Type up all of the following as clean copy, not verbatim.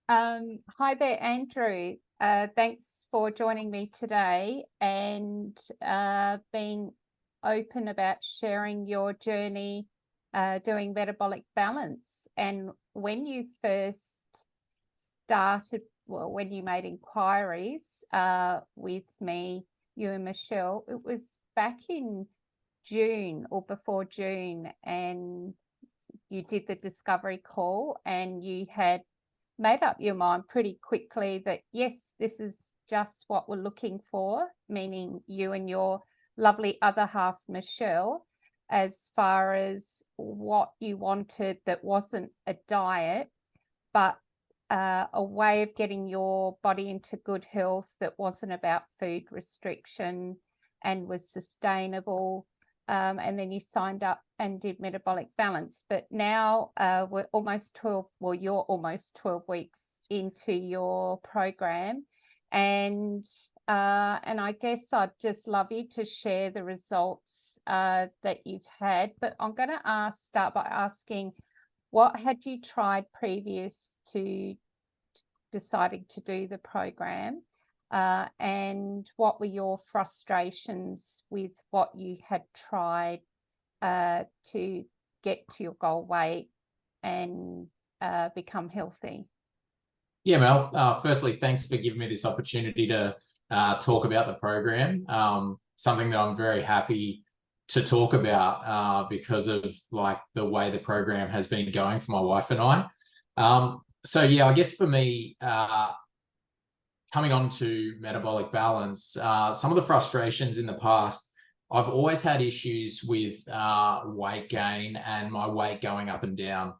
Hi there, Andrew. Thanks for joining me today and being open about sharing your journey doing metabolic balance. And when you first started, well, when you made inquiries with me, you and Michelle, it was back in June or before June, and you did the discovery call and you had made up your mind pretty quickly that yes, this is just what we're looking for, meaning you and your lovely other half, Michelle, as far as what you wanted that wasn't a diet, but a way of getting your body into good health that wasn't about food restriction and was sustainable. And then you signed up and did metabolic balance. But now we're almost 12, well, you're almost 12 weeks into your program. And I guess I'd just love you to share the results that you've had. But I'm going to start by asking, what had you tried previous to deciding to do the program? And what were your frustrations with what you had tried to get to your goal weight and become healthy? Yeah, Mel. Firstly, thanks for giving me this opportunity to talk about the program. Something that I'm very happy to talk about because of like the way the program has been going for my wife and I. So yeah, I guess for me, coming on to metabolic balance, some of the frustrations in the past, I've always had issues with weight gain and my weight going up and down.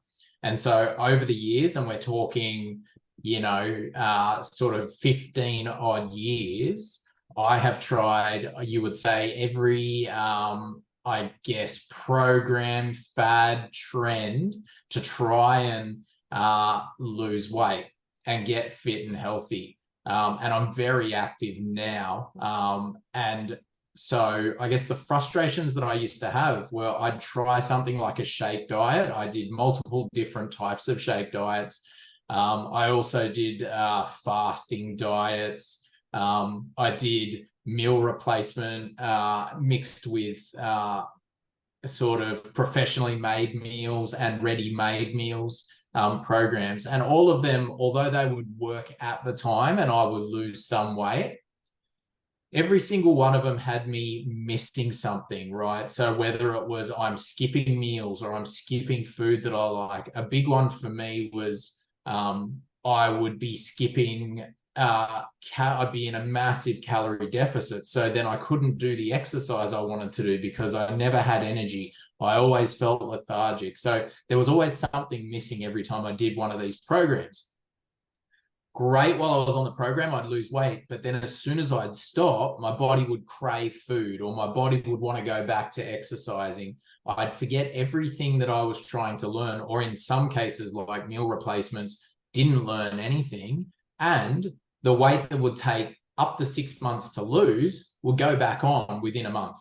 And so over the years, and we're talking, sort of 15 odd years, I have tried, you would say, every, I guess, program, fad, trend to try and lose weight and get fit and healthy. And I'm very active now. And so I guess the frustrations that I used to have were I'd try something like a shake diet. I did multiple different types of shake diets. I also did fasting diets. I did meal replacement mixed with sort of professionally made meals and ready-made meals programs. And all of them, although they would work at the time and I would lose some weight, every single one of them had me missing something, right? So whether it was I'm skipping meals or I'm skipping food that I like, a big one for me was I would be skipping, I'd be in a massive calorie deficit. So then I couldn't do the exercise I wanted to do because I never had energy. I always felt lethargic. So there was always something missing every time I did one of these programs. Great, while I was on the program, I'd lose weight. But then as soon as I'd stop, my body would crave food or my body would want to go back to exercising. I'd forget everything that I was trying to learn, or in some cases, like meal replacements, didn't learn anything. And the weight that would take up to 6 months to lose would go back on within a month.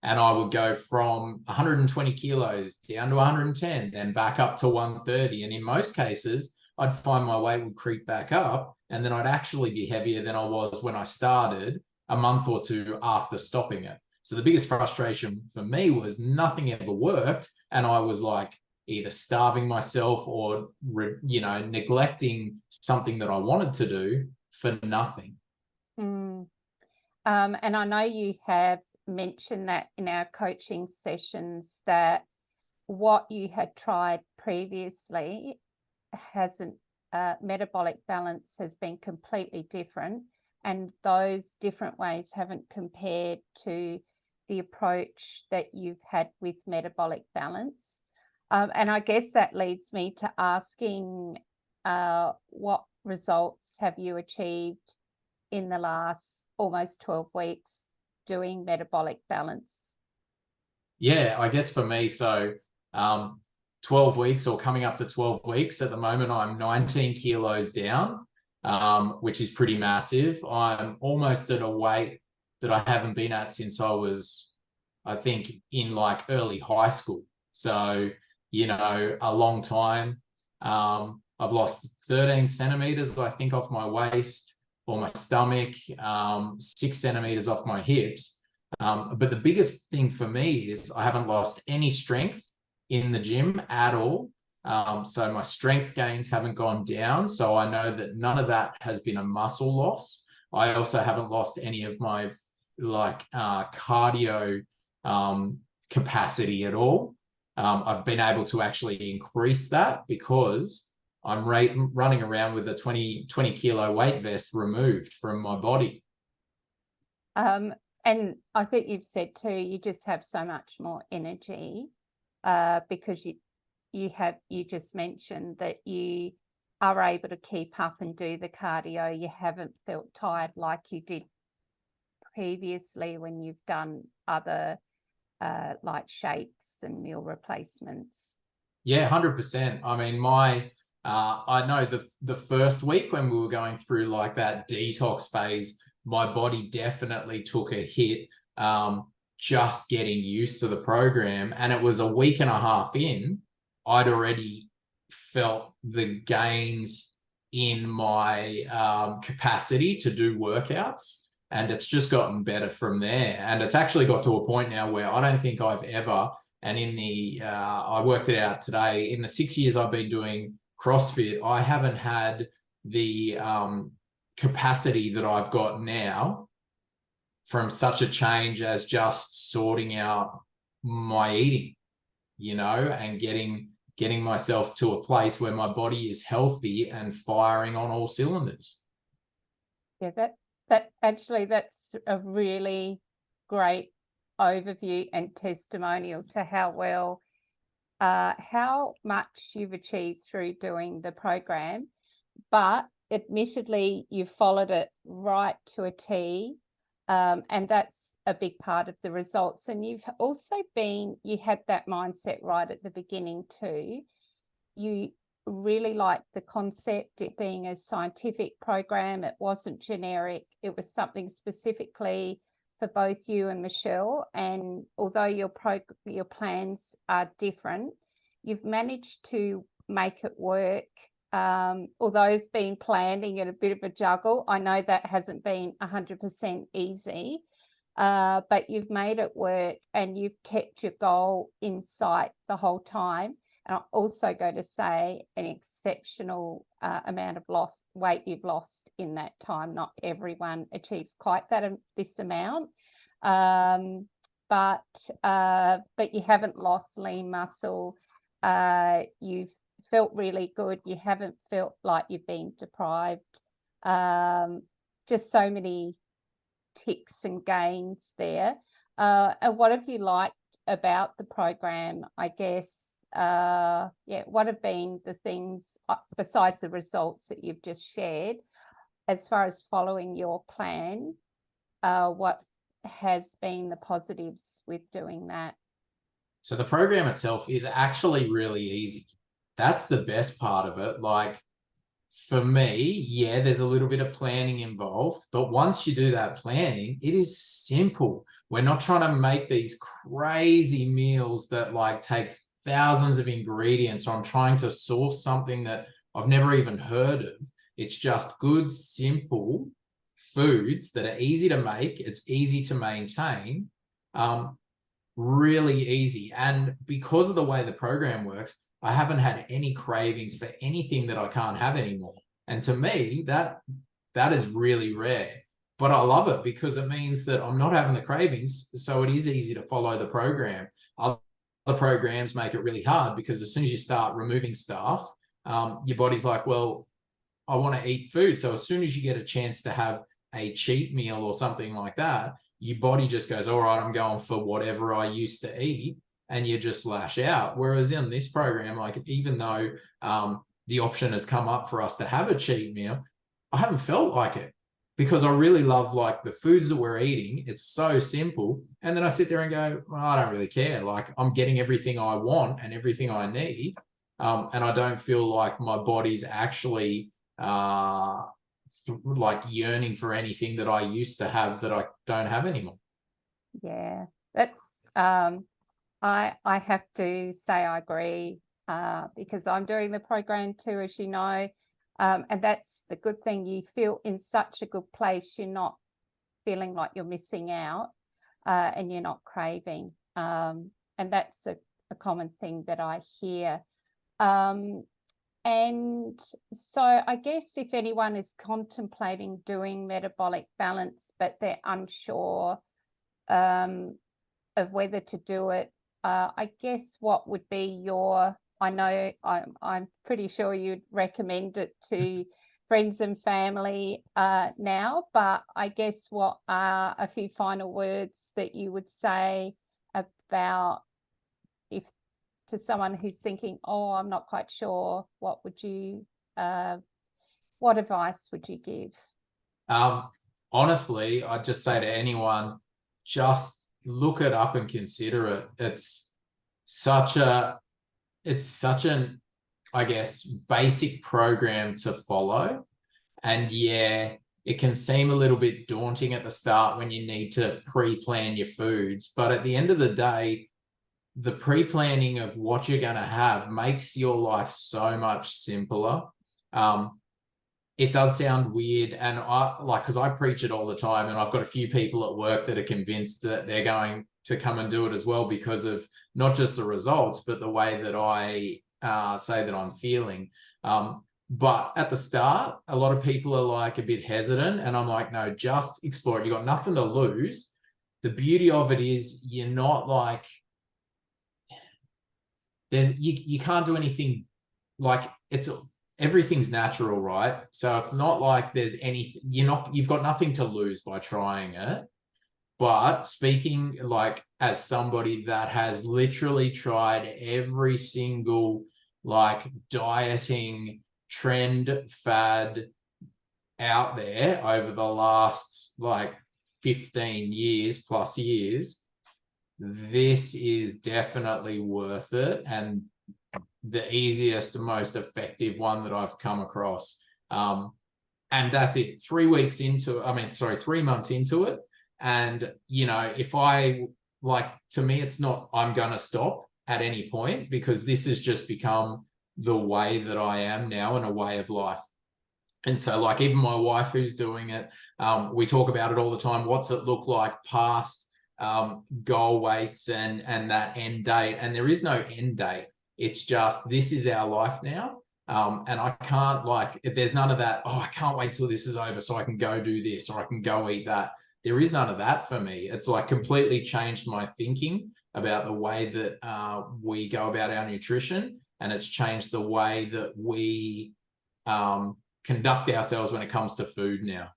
And I would go from 120 kilos down to 110, then back up to 130. And in most cases, I'd find my weight would creep back up, and then I'd actually be heavier than I was when I started a month or two after stopping it. So the biggest frustration for me was nothing ever worked, and I was like either starving myself or neglecting something that I wanted to do for nothing. And I know you have mentioned that in our coaching sessions that what you had tried previously hasn't metabolic balance has been completely different, and those different ways haven't compared to the approach that you've had with metabolic balance. And I guess that leads me to asking what results have you achieved in the last almost 12 weeks doing metabolic balance? Yeah, I guess for me, so 12 weeks or coming up to 12 weeks. At the moment, I'm 19 kilos down, which is pretty massive. I'm almost at a weight that I haven't been at since I was, I think, in like early high school. So, a long time. I've lost 13 centimeters, I think, off my waist or my stomach, 6 centimeters off my hips. But the biggest thing for me is I haven't lost any strength in the gym at all. So my strength gains haven't gone down. So I know that none of that has been a muscle loss. I also haven't lost any of my cardio capacity at all. I've been able to actually increase that because I'm running around with a 20 kilo weight vest removed from my body. And I think you've said too, you just have so much more energy because you just mentioned that you are able to keep up and do the cardio. You haven't felt tired like you did previously when you've done other like shakes and meal replacements. Yeah, 100%. I mean, I know the first week when we were going through like that detox phase, my body definitely took a hit just getting used to the program. And it was a week and a half in, I'd already felt the gains in my capacity to do workouts. And it's just gotten better from there. And it's actually got to a point now where I don't think I've ever, and I worked it out today, in the 6 years I've been doing CrossFit, I haven't had the capacity that I've got now from such a change as just sorting out my eating, and getting myself to a place where my body is healthy and firing on all cylinders. Yeah, that's a really great overview and testimonial to how much you've achieved through doing the program, but admittedly you followed it right to a T, and that's a big part of the results. And you've also you had that mindset right at the beginning too. You really liked the concept, it being a scientific program. It wasn't generic. It was something specifically for both you and Michelle. And although your plans are different, you've managed to make it work. Although it's been planning and a bit of a juggle, I know that hasn't been 100% easy, but you've made it work and you've kept your goal in sight the whole time. And I'm also going to say an exceptional amount of weight you've lost in that time. Not everyone achieves quite this amount, but you haven't lost lean muscle. You've felt really good. You haven't felt like you've been deprived. Just so many ticks and gains there. And what have you liked about the program, I guess? What have been the things besides the results that you've just shared as far as following your plan? What has been the positives with doing that? So the program itself is actually really easy. That's the best part of it. Like for me, yeah, there's a little bit of planning involved, but once you do that planning, it is simple. We're not trying to make these crazy meals that like take thousands of ingredients, or I'm trying to source something that I've never even heard of. It's just good, simple foods that are easy to make. It's easy to maintain, really easy. And because of the way the program works, I haven't had any cravings for anything that I can't have anymore. And to me, that is really rare. But I love it because it means that I'm not having the cravings. So it is easy to follow the program. Other programs make it really hard because as soon as you start removing stuff, your body's like, well, I want to eat food. So as soon as you get a chance to have a cheat meal or something like that, your body just goes, all right, I'm going for whatever I used to eat, and you just lash out. Whereas in this program, like even though the option has come up for us to have a cheat meal, I haven't felt like it because I really love like the foods that we're eating. It's so simple. And then I sit there and go, well, I don't really care. Like I'm getting everything I want and everything I need. And I don't feel like my body's actually like yearning for anything that I used to have that I don't have anymore. Yeah, that's I have to say I agree because I'm doing the program too, as you know. And that's the good thing. You feel in such a good place. You're not feeling like you're missing out, and you're not craving. And that's a common thing that I hear. And so I guess if anyone is contemplating doing metabolic balance, but they're unsure of whether to do it, I guess what would be your, I know I'm pretty sure you'd recommend it to friends and family now, but I guess what are a few final words that you would say about, if to someone who's thinking, oh, I'm not quite sure, what advice would you give? Honestly, I'd just say to anyone, just look it up and consider it. It's such an, I guess, basic program to follow. And yeah, it can seem a little bit daunting at the start when you need to pre-plan your foods. But at the end of the day, the pre-planning of what you're going to have makes your life so much simpler. It does sound weird, and because I preach it all the time, and I've got a few people at work that are convinced that they're going to come and do it as well because of not just the results, but the way that I say that I'm feeling. But at the start, a lot of people are like a bit hesitant, and I'm like, no, just explore it. You got nothing to lose. The beauty of it is you're not like, you can't do anything, like everything's natural, right? So it's not like there's anything, you've got nothing to lose by trying it. But speaking like as somebody that has literally tried every single like dieting trend fad out there over the last like 15 years plus years, this is definitely worth it, and the easiest, most effective one that I've come across. And that's it. 3 months into it. And, if I to me, it's not, I'm going to stop at any point, because this has just become the way that I am now, and a way of life. And so like even my wife who's doing it, we talk about it all the time. What's it look like past goal weights and that end date? And there is no end date. It's just, this is our life now. And I can't there's none of that, oh, I can't wait till this is over so I can go do this or I can go eat that. There is none of that for me. It's like completely changed my thinking about the way that we go about our nutrition. And it's changed the way that we conduct ourselves when it comes to food now.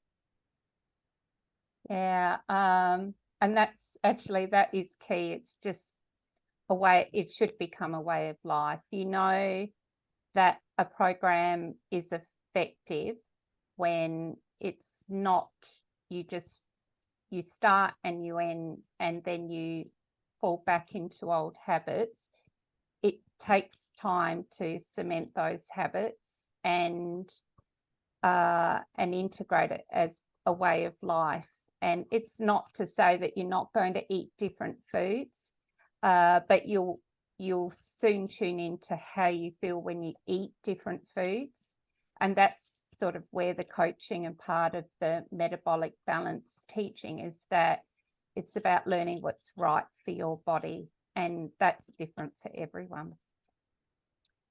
Yeah. And that's actually, that is key. It's just a way, it should become a way of life. You know that a program is effective when it's not, you start and you end and then you fall back into old habits. It takes time to cement those habits and integrate it as a way of life. And it's not to say that you're not going to eat different foods, but you'll soon tune into how you feel when you eat different foods. And that's sort of where the coaching and part of the metabolic balance teaching is, that it's about learning what's right for your body. And that's different for everyone.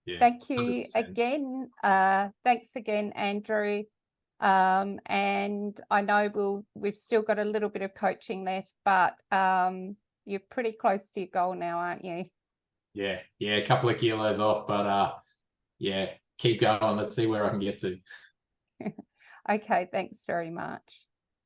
Yeah, Thank you 100%. again. Thanks again, Andrew. And I know we've still got a little bit of coaching left, but you're pretty close to your goal now, aren't you? Yeah, a couple of kilos off, but yeah, keep going. Let's see where I can get to. Okay, thanks very much.